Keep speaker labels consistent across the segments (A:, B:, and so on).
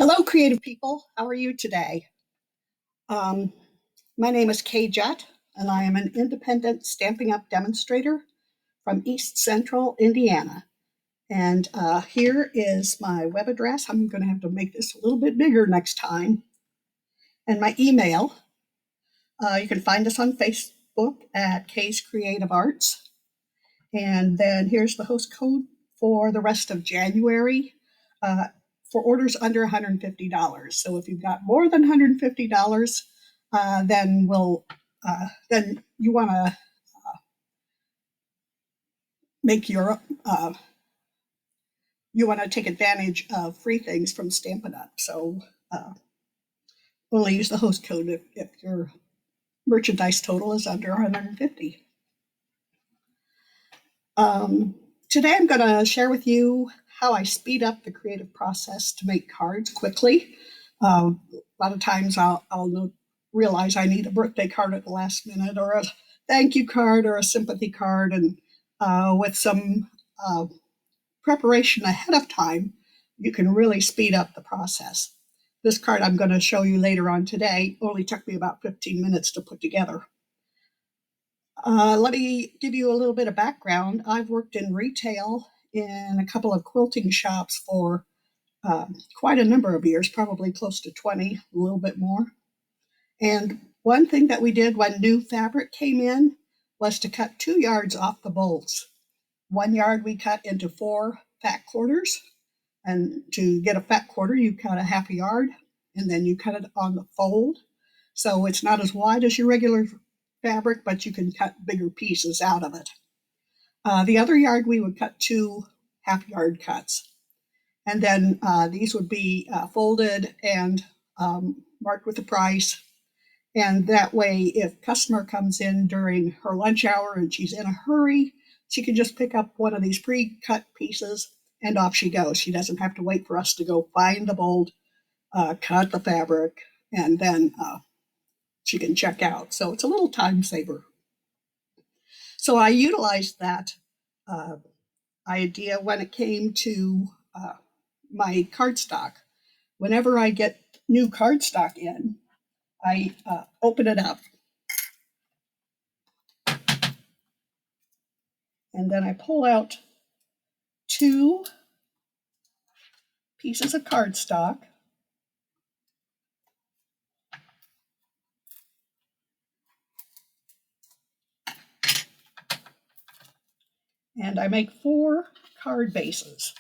A: Hello, creative people. How are you today? Um, my name is Kay Jett, and I am an independent Stampin' Up! Demonstrator from East Central Indiana. And here is my web address. I'm going to have to make this a little bit bigger next time. And my email. You can find us on Facebook at Kay's Creative Arts. And then here's the host code for the rest of January. For orders under $150. So if you've got more than $150, then then you want to make your you want to take advantage of free things from Stampin' Up. So only use the host code if your merchandise total is under 150. Today I'm going to share with you how I speed up the creative process to make cards quickly. A lot of times I'll realize I need a birthday card at the last minute, or a thank you card, or a sympathy card, and with some preparation ahead of time, you can really speed up the process. This card I'm going to show you later on today only took me about 15 minutes to put together. Let me give you a little bit of background. I've worked in retail in a couple of quilting shops for quite a number of years, probably close to 20, a little bit more. And one thing that we did when new fabric came in was to cut 2 yards off the bolts. 1 yard we cut into 4 fat quarters. And to get a fat quarter, you cut a half a yard, and then you cut it on the fold. So it's not as wide as your regular fabric, but you can cut bigger pieces out of it. The other yard, we would cut 2 half-yard cuts. And then these would be folded and marked with the price. And that way, if customer comes in during her lunch hour and she's in a hurry, she can just pick up one of these pre-cut pieces and off she goes. She doesn't have to wait for us to go find the mold, cut the fabric, and then she can check out. So it's a little time saver. So I utilized that idea when it came to my cardstock. Whenever I get new cardstock in, I open it up, and then I pull out 2 pieces of cardstock. And I make 4 card bases.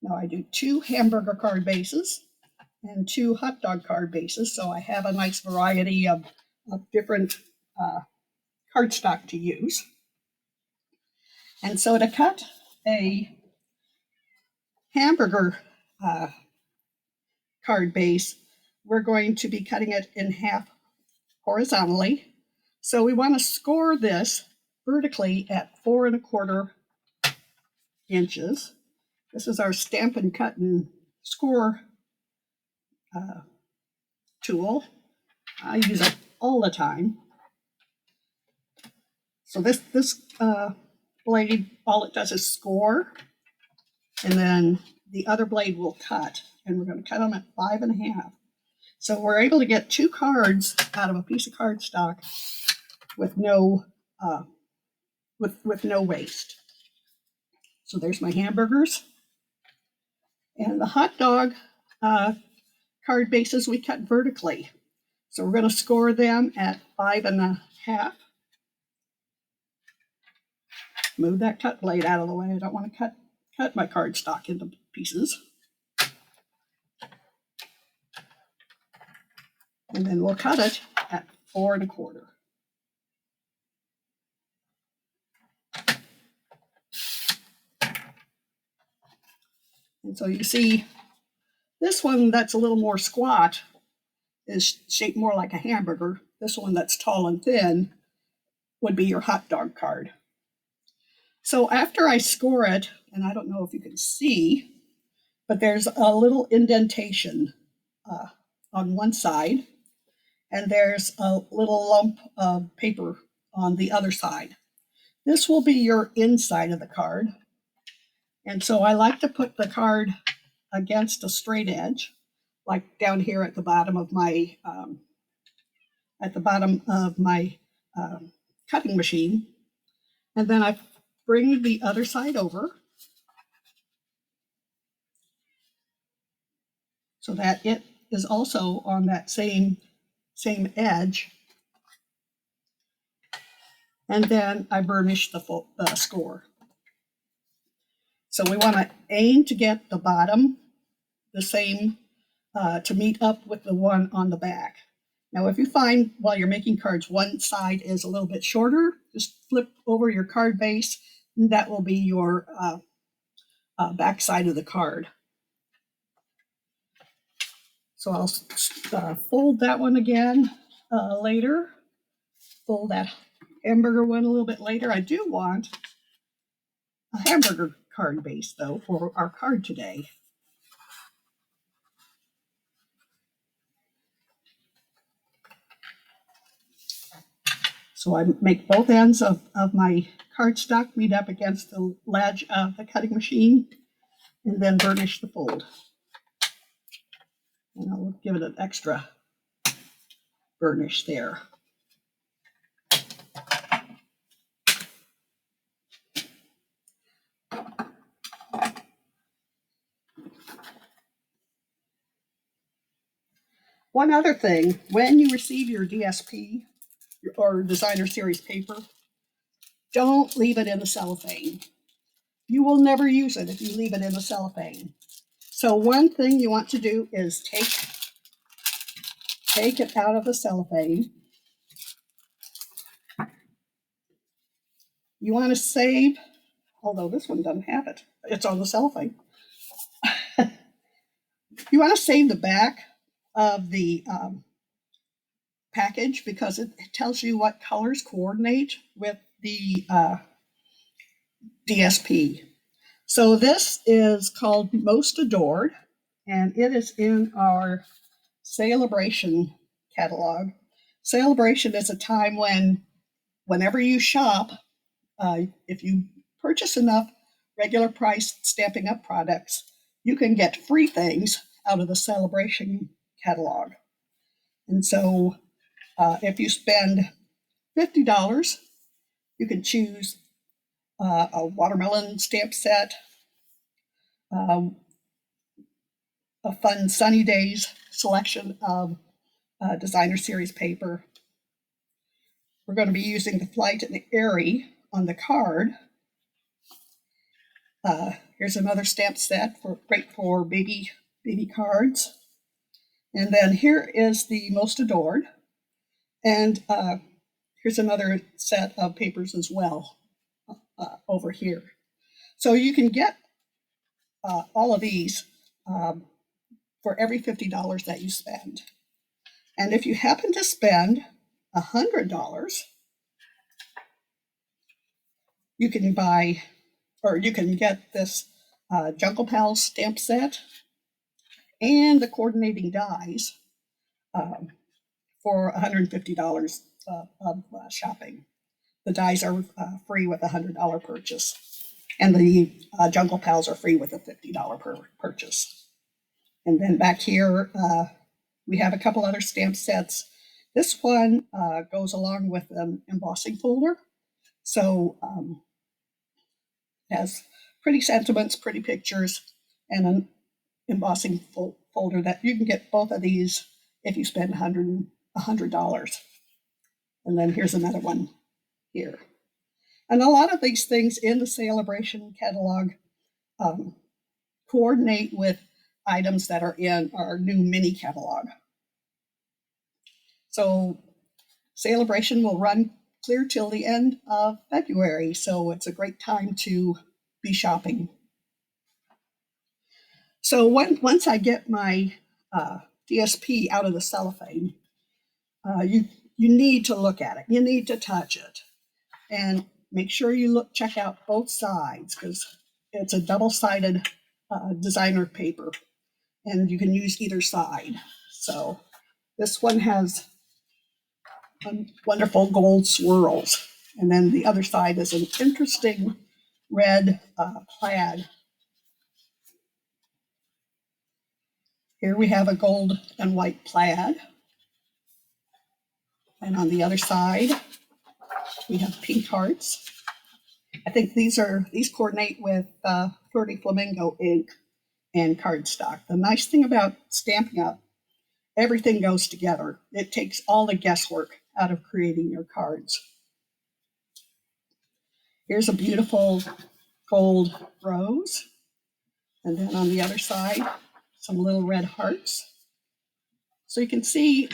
A: Now I do 2 hamburger card bases and 2 hot dog card bases, so I have a nice variety of different cardstock to use. And so to cut a hamburger card base, we're going to be cutting it in half horizontally. So we want to score this vertically at 4 1/4 inches. This is our Stampin' Cut and Score tool. I use it all the time. So this blade, all it does is score, and then the other blade will cut, and we're going to cut them at 5 1/2. So we're able to get 2 cards out of a piece of cardstock with no with no waste. So there's my hamburgers. And the hot dog card bases we cut vertically. So we're going to score them at 5 1/2. Move that cut blade out of the way. I don't want to cut my cardstock into pieces. And then we'll cut it at 4 1/4. And so you see, this one that's a little more squat is shaped more like a hamburger. This one that's tall and thin would be your hot dog card. So after I score it, and I don't know if you can see, but there's a little indentation on one side, and there's a little lump of paper on the other side. This will be your inside of the card. And so I like to put the card against a straight edge like down here at the bottom of my cutting machine. And then I bring the other side over so that it is also on that same edge. And then I burnish the score. So we want to aim to get the bottom the same, to meet up with the one on the back. Now, if you find while you're making cards, one side is a little bit shorter, just flip over your card base, and that will be your back side of the card. So I'll fold that one again later, fold that hamburger one a little bit later. I do want a hamburger card base, though, for our card today. So I make both ends of my cardstock meet up against the ledge of the cutting machine and then burnish the fold. And I'll give it an extra burnish there. One other thing, when you receive your DSP or designer series paper, don't leave it in the cellophane. You will never use it if you leave it in the cellophane. So one thing you want to do is take it out of the cellophane. You want to save, although this one doesn't have it, it's on the cellophane. You want to save the back of the package because it tells you what colors coordinate with the DSP. So this is called Most Adored, and it is in our Celebration catalog. Celebration is a time whenever you shop, if you purchase enough regular price Stampin' Up! Products, you can get free things out of the Celebration catalog. And so if you spend $50, you can choose a watermelon stamp set, a fun sunny days selection of designer series paper. We're going to be using the Flight and the Airy on the card. Here's another stamp set great for baby cards. And then here is the Most Adored. And here's another set of papers as well over here. So you can get all of these for every $50 that you spend. And if you happen to spend $100, you can buy, or you can get this Jungle Pals stamp set and the coordinating dies for $150 of shopping. The dies are free with a $100 purchase, and the Jungle Pals are free with a $50 purchase. And then back here, we have a couple other stamp sets. This one goes along with an embossing folder. So has pretty sentiments, pretty pictures, and an embossing folder that you can get both of these if you spend $100. And then here's another one here. And a lot of these things in the Celebration catalog coordinate with items that are in our new mini catalog. So Celebration will run clear till the end of February, so it's a great time to be shopping. So once I get my DSP out of the cellophane, you need to look at it. You need to touch it, and make sure you check out both sides because it's a double-sided designer paper, and you can use either side. So this one has wonderful gold swirls, and then the other side is an interesting red plaid. Here we have a gold and white plaid. And on the other side, we have pink hearts. I think these coordinate with Flirty Flamingo ink and cardstock. The nice thing about Stampin' Up, everything goes together. It takes all the guesswork out of creating your cards. Here's a beautiful gold rose. And then on the other side, some little red hearts. So you can see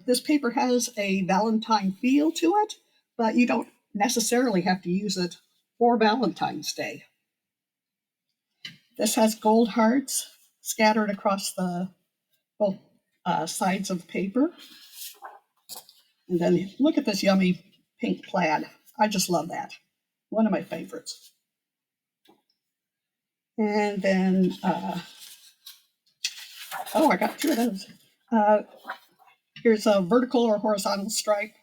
A: this paper has a Valentine feel to it, but you don't necessarily have to use it for Valentine's Day. This has gold hearts scattered across the both sides of the paper. And then look at this yummy pink plaid. I just love that. One of my favorites. And then, I got two of those. Here's a vertical or horizontal stripe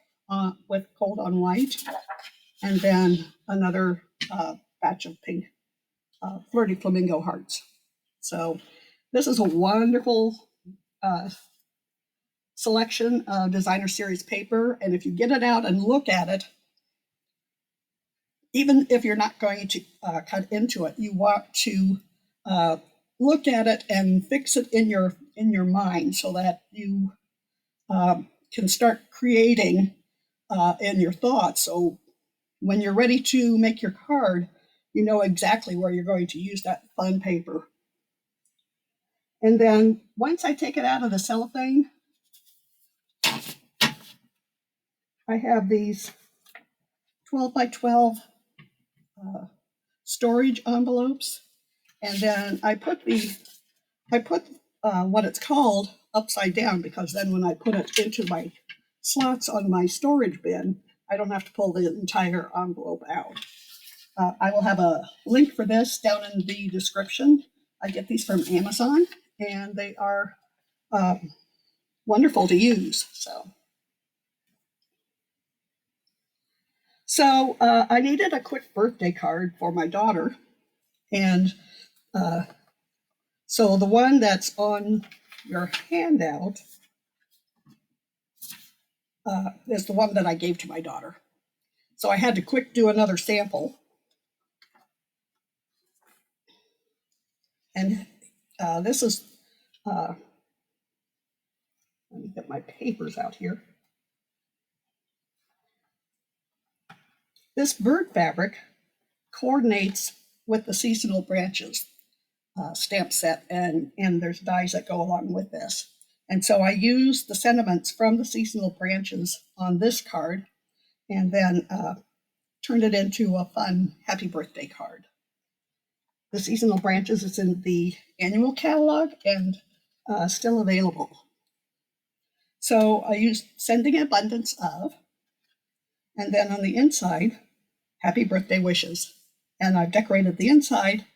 A: with gold on white. And then another batch of pink Flirty Flamingo hearts. So this is a wonderful selection of designer series paper. And if you get it out and look at it, even if you're not going to cut into it, you want to look at it and fix it in your mind so that you can start creating in your thoughts. So when you're ready to make your card, you know exactly where you're going to use that fun paper. And then once I take it out of the cellophane, I have these 12 by 12 storage envelopes. And then I put what it's called upside down, because then when I put it into my slots on my storage bin, I don't have to pull the entire envelope out. I will have a link for this down in the description. I get these from Amazon, and they are wonderful to use. So I needed a quick birthday card for my daughter, and so the one that's on your handout is the one that I gave to my daughter. So I had to quick do another sample. And this is, let me get my papers out here. This bird fabric coordinates with the seasonal branches stamp set, and there's dies that go along with this. And so I used the sentiments from the seasonal branches on this card, and then turned it into a fun happy birthday card. The seasonal branches is in the annual catalog and still available. So I used Sending Abundance Of, and then on the inside, Happy Birthday Wishes. And I've decorated the inside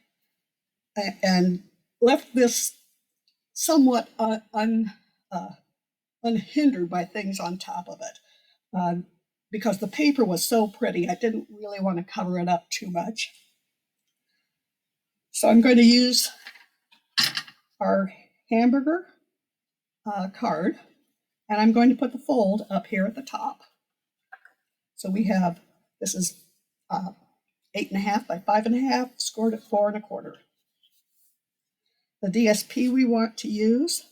A: and left this somewhat unhindered by things on top of it. Because the paper was so pretty, I didn't really want to cover it up too much. So I'm going to use our hamburger card, and I'm going to put the fold up here at the top. So we have, this is 8.5 by 5.5, scored at 4 1/4. The DSP we want to use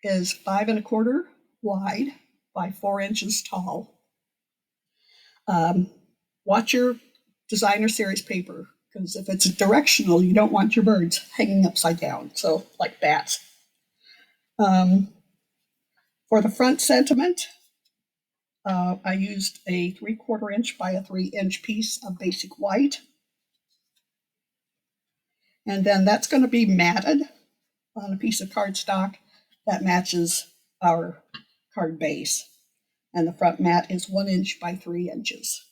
A: is 5 1/4 wide by 4 inches tall. Watch your designer series paper, because if it's directional, you don't want your birds hanging upside down, so like bats. For the front sentiment, I used a 3/4 inch by a 3 inch piece of basic white. And then that's going to be matted on a piece of cardstock that matches our card base. And the front mat is 1 inch by 3 inches.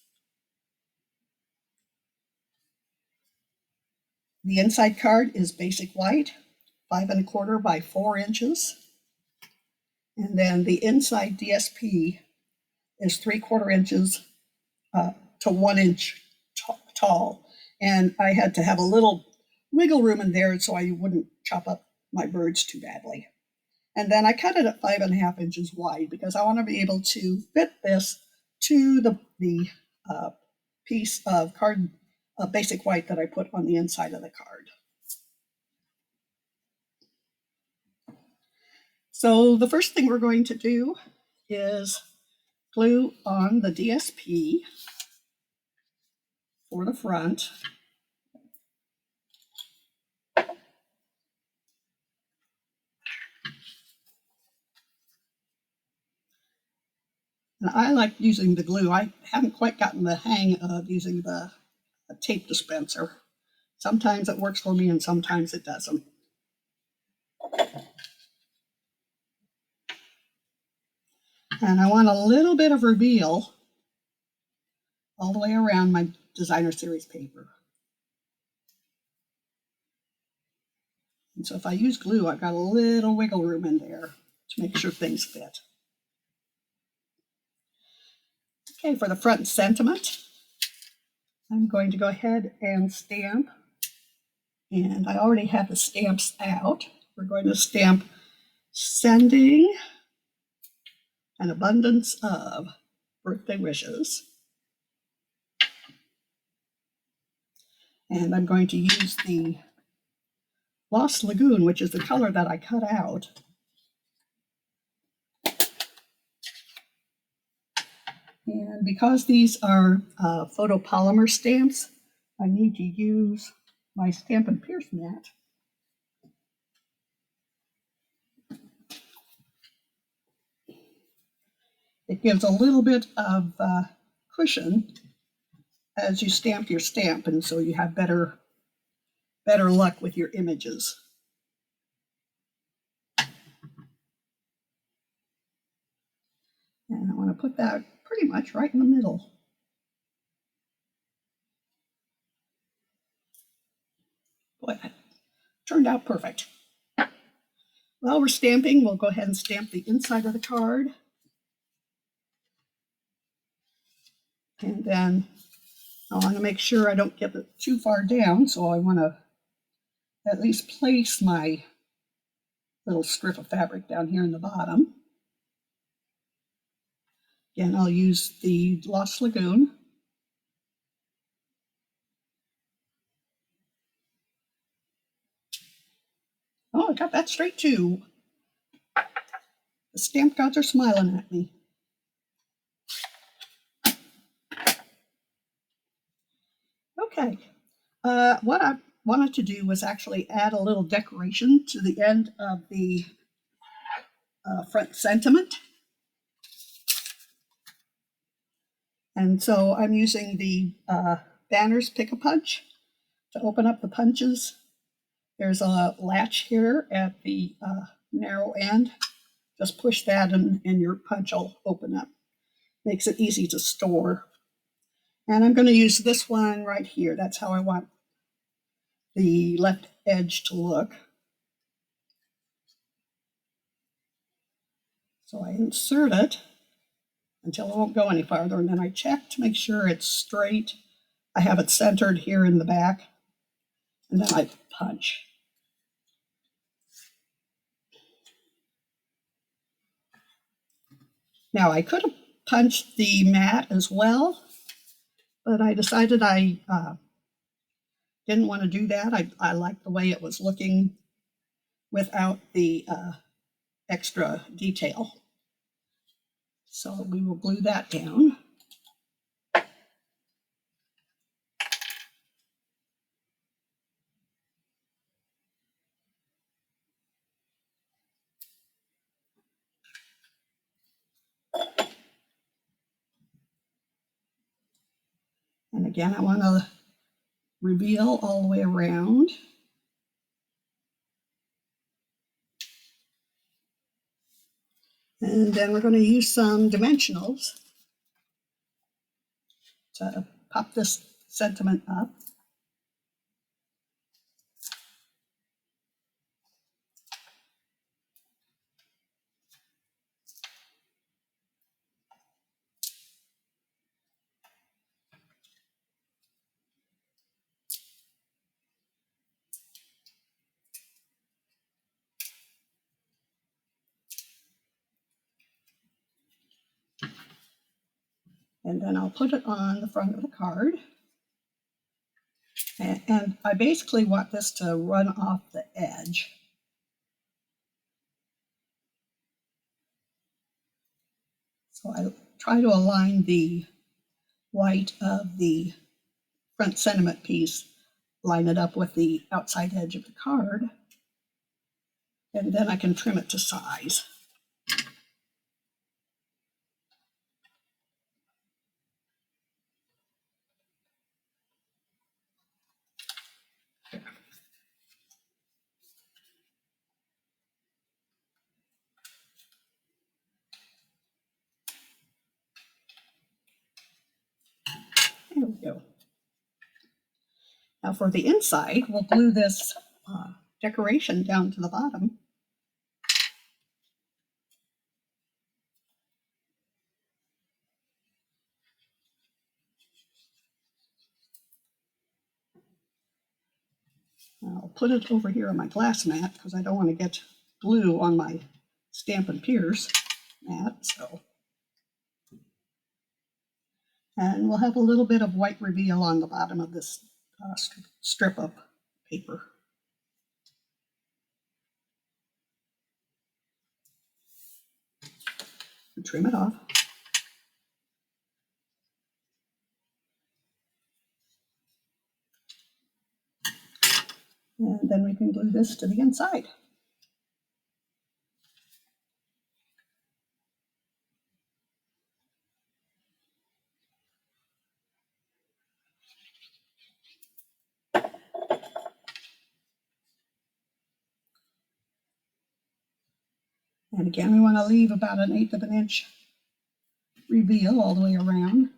A: The inside card is basic white, 5 1/4 by 4 inches. And then the inside DSP is 3/4 inches to 1 inch tall. And I had to have a little wiggle room in there so I wouldn't chop up my birds too badly. And then I cut it at 5.5 inches wide because I want to be able to fit this to the piece of basic white that I put on the inside of the card. So the first thing we're going to do is glue on the DSP for the front. And I like using the glue. I haven't quite gotten the hang of using the tape dispenser. Sometimes it works for me and sometimes it doesn't. And I want a little bit of reveal all the way around my designer series paper. And so if I use glue, I've got a little wiggle room in there to make sure things fit. Okay, for the front sentiment, I'm going to go ahead and stamp. And I already have the stamps out. We're going to stamp sending an abundance of birthday wishes. And I'm going to use the Lost Lagoon, which is the color that I cut out. And because these are photopolymer stamps, I need to use my Stampin' Pierce mat. It gives a little bit of cushion as you stamp your stamp, and so you have better luck with your images. And I want to put that pretty much right in the middle. Boy, that turned out perfect. While we're stamping, we'll go ahead and stamp the inside of the card. And then I want to make sure I don't get it too far down, so I want to at least place my little strip of fabric down here in the bottom. Again, I'll use the Lost Lagoon. Oh, I got that straight too. The stamp gods are smiling at me. Okay, what I wanted to do was actually add a little decoration to the end of the front sentiment. And so I'm using the Banners Pick-a-Punch to open up the punches. There's a latch here at the narrow end. Just push that and your punch will open up. Makes it easy to store. And I'm going to use this one right here. That's how I want the left edge to look. So I insert it until it won't go any farther, and then I check to make sure it's straight. I have it centered here in the back, and then I punch. Now I could have punched the mat as well, but I decided I didn't want to do that. I liked the way it was looking without the extra detail. So we will glue that down. And again, I want to reveal all the way around. And then we're going to use some dimensionals to pop this sentiment up. And then I'll put it on the front of the card. And I basically want this to run off the edge. So I try to align the white of the front sentiment piece, line it up with the outside edge of the card, and then I can trim it to size. There we go. Now for the inside, we'll glue this decoration down to the bottom. I'll put it over here on my glass mat because I don't want to get glue on my Stampin' Pierce mat. And we'll have a little bit of white reveal on the bottom of this strip of paper. And trim it off. And then we can glue this to the inside. And again, we want to leave about 1/8 of an inch reveal all the way around.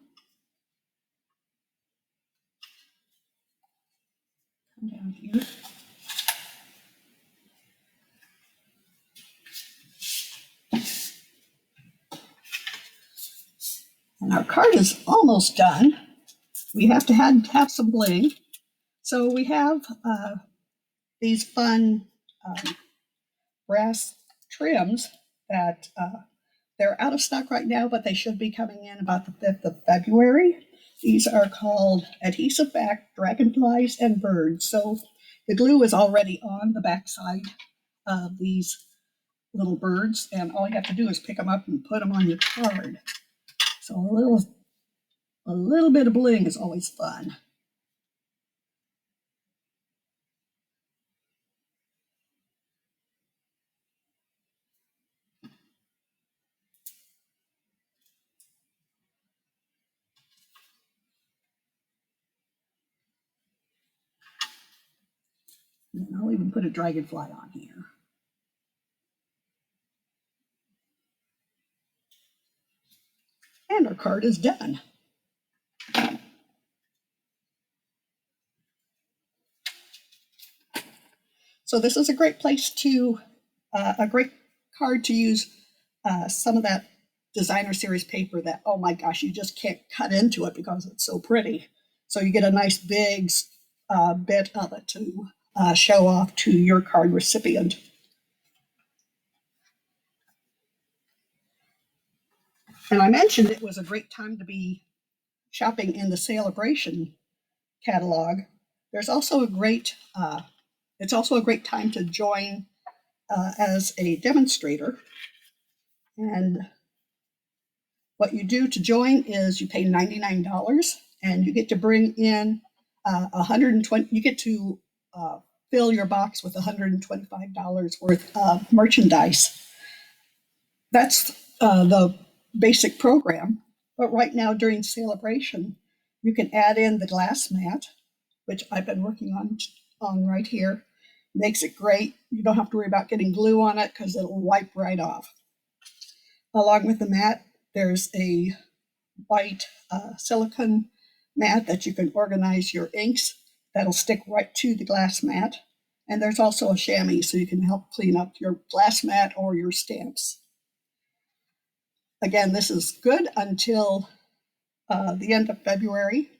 A: Come down here. And our card is almost done. We have to have some bling. So we have these fun brass trims that they're out of stock right now, but they should be coming in about the 5th of February. These are called Adhesive Back Dragonflies and Birds. So the glue is already on the back side of these little birds, and all you have to do is pick them up and put them on your card. So a little bit of bling is always fun. And I'll even put a dragonfly on here. And our card is done. So this is a great place to, a great card to use some of that designer series paper that, oh my gosh, you just can't cut into it because it's so pretty. So you get a nice big bit of it to show off to your card recipient. And I mentioned it was a great time to be shopping in the Celebration catalog. There's also a great, it's also a great time to join as a demonstrator. And what you do to join is you pay $99 and you get to bring in 120, you get to fill your box with $125 worth of merchandise. That's the basic program. But right now during Celebration, you can add in the glass mat, which I've been working on right here. Makes it great. You don't have to worry about getting glue on it because it'll wipe right off. Along with the mat, there's a white silicone mat that you can organize your inks. That'll stick right to the glass mat. And there's also a chamois so you can help clean up your glass mat or your stamps. Again, this is good until the end of February.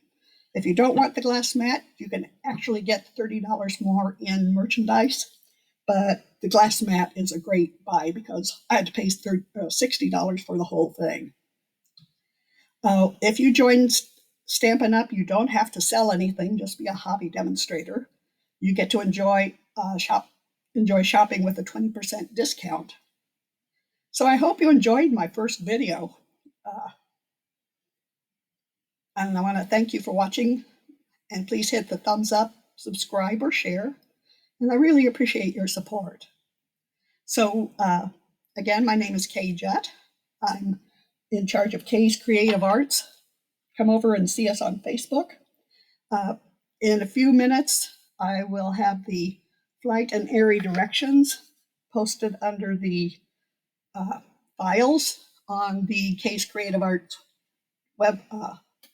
A: If you don't want the glass mat, you can actually get $30 more in merchandise. But the glass mat is a great buy because I had to pay $60 for the whole thing. If you join Stampin' Up, you don't have to sell anything, just be a hobby demonstrator. You get to enjoy shopping with a 20% discount. So I hope you enjoyed my first video. And I want to thank you for watching. And please hit the thumbs up, subscribe, or share. And I really appreciate your support. So again, my name is Kay Jett. I'm in charge of Kay's Creative Arts. Come over and see us on Facebook. In a few minutes, I will have the flight and airy directions posted under the files on the Kay's Creative Arts web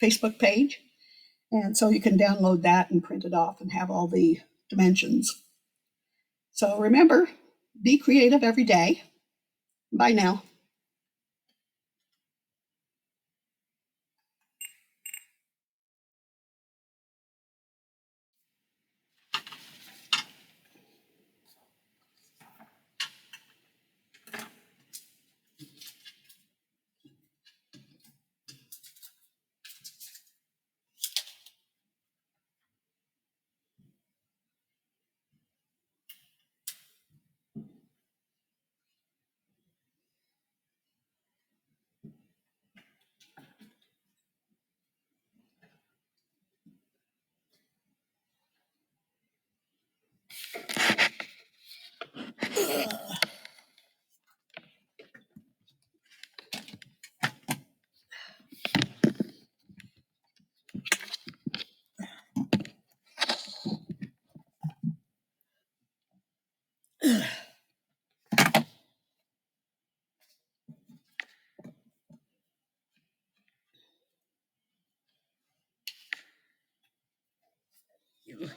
A: Facebook page. And so you can download that and print it off and have all the dimensions. So remember, be creative every day. Bye now. You.